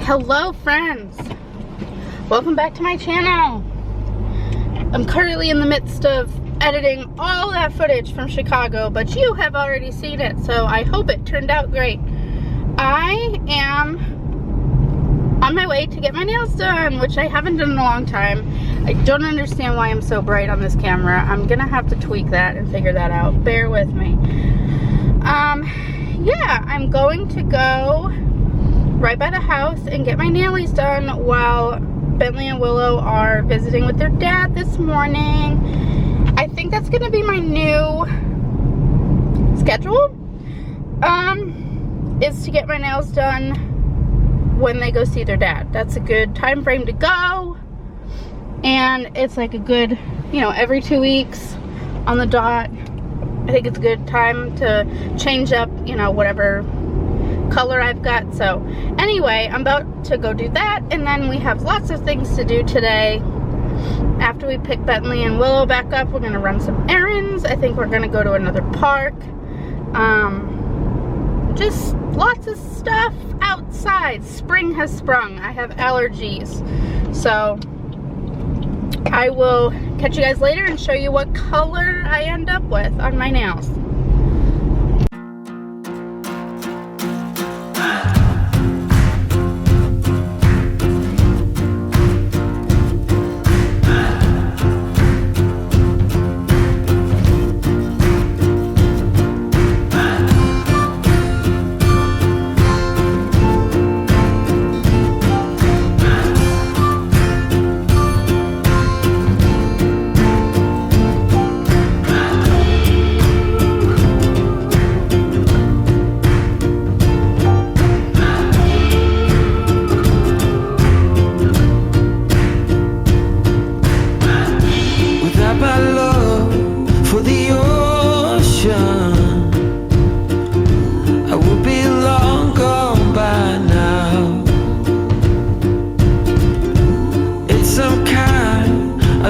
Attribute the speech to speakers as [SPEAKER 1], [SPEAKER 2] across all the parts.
[SPEAKER 1] Hello friends, welcome back to my channel. I'm currently in the midst of editing all that footage from Chicago, but you have already seen it, so I hope it turned out great. I am on my way to get my nails done, which I haven't done in a long time. I don't understand why I'm so bright on this camera. I'm gonna have to tweak that and figure that out. Bear with me. Yeah, I'm going to go right by the house and get my nailies done while Bentley and Willow are visiting with their dad this morning. I think that's gonna be my new schedule, is to get my nails done when they go see their dad. That's a good time frame to go, and it's like a good, you know, every 2 weeks on the dot. I think it's a good time to change up, you know, whatever color I've got. So anyway, I'm about to go do that, and then we have lots of things to do today. After we pick Bentley and Willow back up, we're gonna run some errands. I think we're gonna go to another park. Just lots of stuff outside. Spring has sprung. I have allergies, so I will catch you guys later and show you what color I end up with on my nails.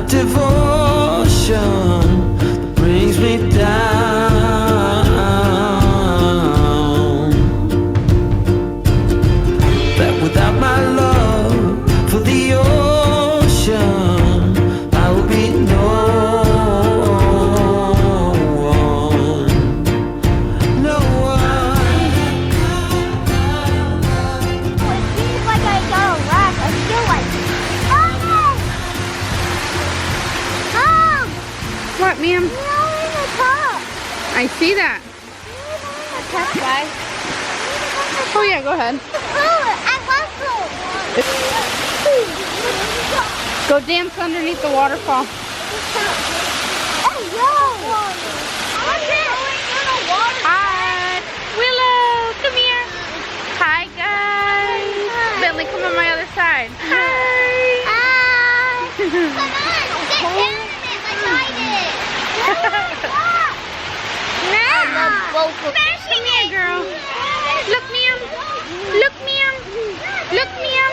[SPEAKER 2] Devotion that brings me down, that without my love for the ocean I will be no one, no one.
[SPEAKER 3] It seems like I got a laugh. I feel like, oh no! Mom!
[SPEAKER 1] What, ma'am?
[SPEAKER 3] You know in the top.
[SPEAKER 1] I see that.
[SPEAKER 3] A tough guy.
[SPEAKER 1] Oh yeah, go ahead.
[SPEAKER 3] I love food.
[SPEAKER 1] Go dance underneath the waterfall.
[SPEAKER 3] Hey, yo! What's it?
[SPEAKER 1] Hi, Willow, come here. Hi, guys. Bentley, come on my other side. Hi.
[SPEAKER 3] Come on, get down in it like I did. I love both of them.
[SPEAKER 1] Come here, girl. Look, ma'am. Look, ma'am. Look, ma'am.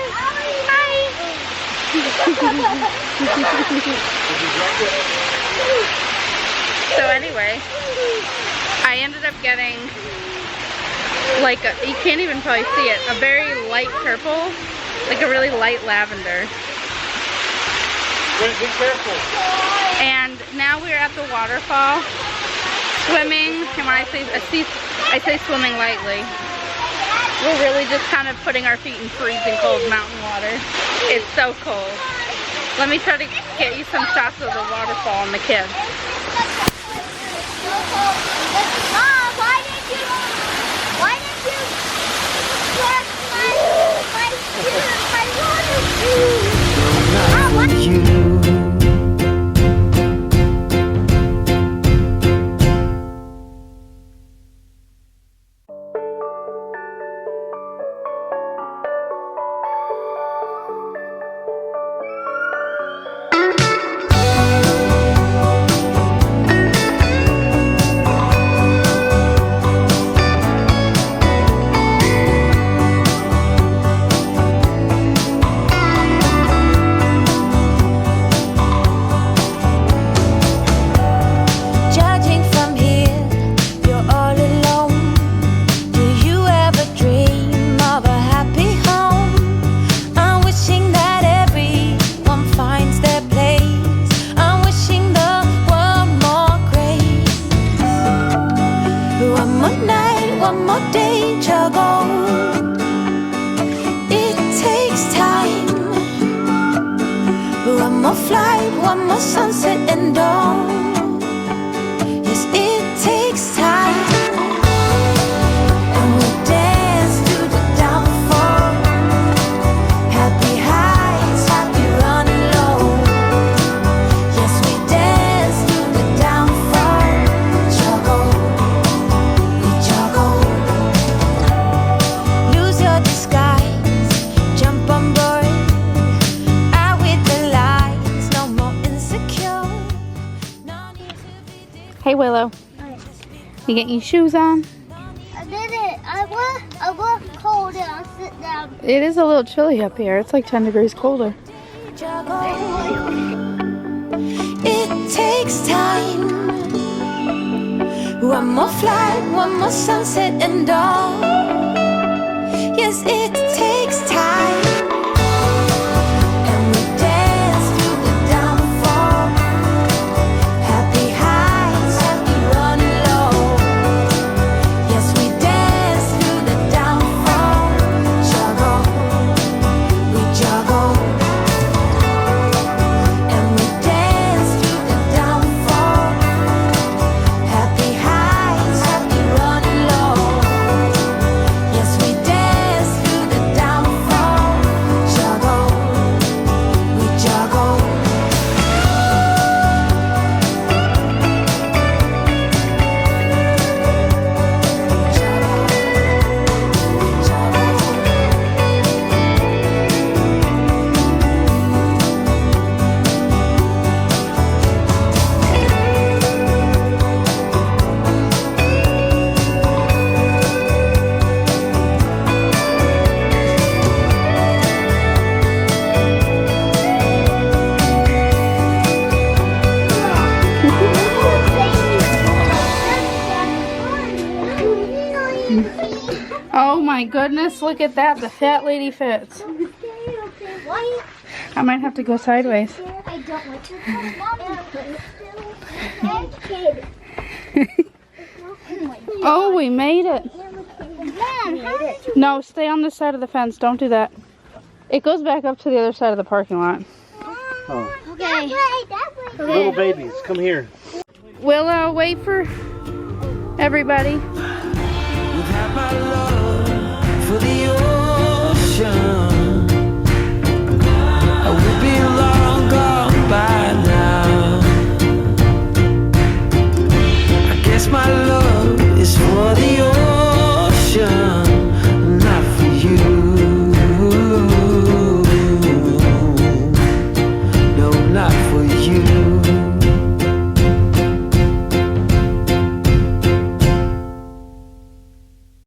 [SPEAKER 1] Hi. So anyway, I ended up getting like a, you can't even probably see it, a very light purple, like a really light lavender.
[SPEAKER 4] Be careful.
[SPEAKER 1] And now we're at the waterfall swimming, and when I say swimming lightly, we're really just kind of putting our feet in freezing cold mountain water. It's so cold. Let me try to get you some shots of the waterfall and the kids.
[SPEAKER 3] Mom, why didn't you wash my water shoes?
[SPEAKER 2] Not for you. one more sunset and dawn. Yes, it takes time. And we dance to the downfall. Happy highs, happy running low. Yes, we dance to the downfall. Juggle, we juggle. Lose your disguise, jump on board. Out with the lights, no more insecure. No need to be different.
[SPEAKER 1] Hey Willow, you get your shoes on?
[SPEAKER 3] I did it. I was cold and I sit down.
[SPEAKER 1] It is a little chilly up here. It's like 10 degrees colder.
[SPEAKER 2] It takes time. One more flight, one more sunset and dawn. Yes, it takes time. And we dance through the downfall. Happy highs, happy running low. Yes, we dance through the downfall. Juggle, we juggle. And we dance through the downfall. Happy highs, happy running low. Yes, we dance through the downfall. Juggle, we juggle.
[SPEAKER 1] Oh my goodness, look at that. The fat lady fits.
[SPEAKER 3] Why?
[SPEAKER 1] I might have to go sideways.
[SPEAKER 3] I don't want to. Mommy. Kid.
[SPEAKER 1] Oh, we made it.
[SPEAKER 3] Mom, how did you?
[SPEAKER 1] No, stay on this side of the fence. Don't do that. It goes back up to the other side of the parking lot.
[SPEAKER 4] Oh.
[SPEAKER 3] Okay. That way.
[SPEAKER 4] Little babies, come here.
[SPEAKER 1] We'll wait for everybody.
[SPEAKER 2] Without my love.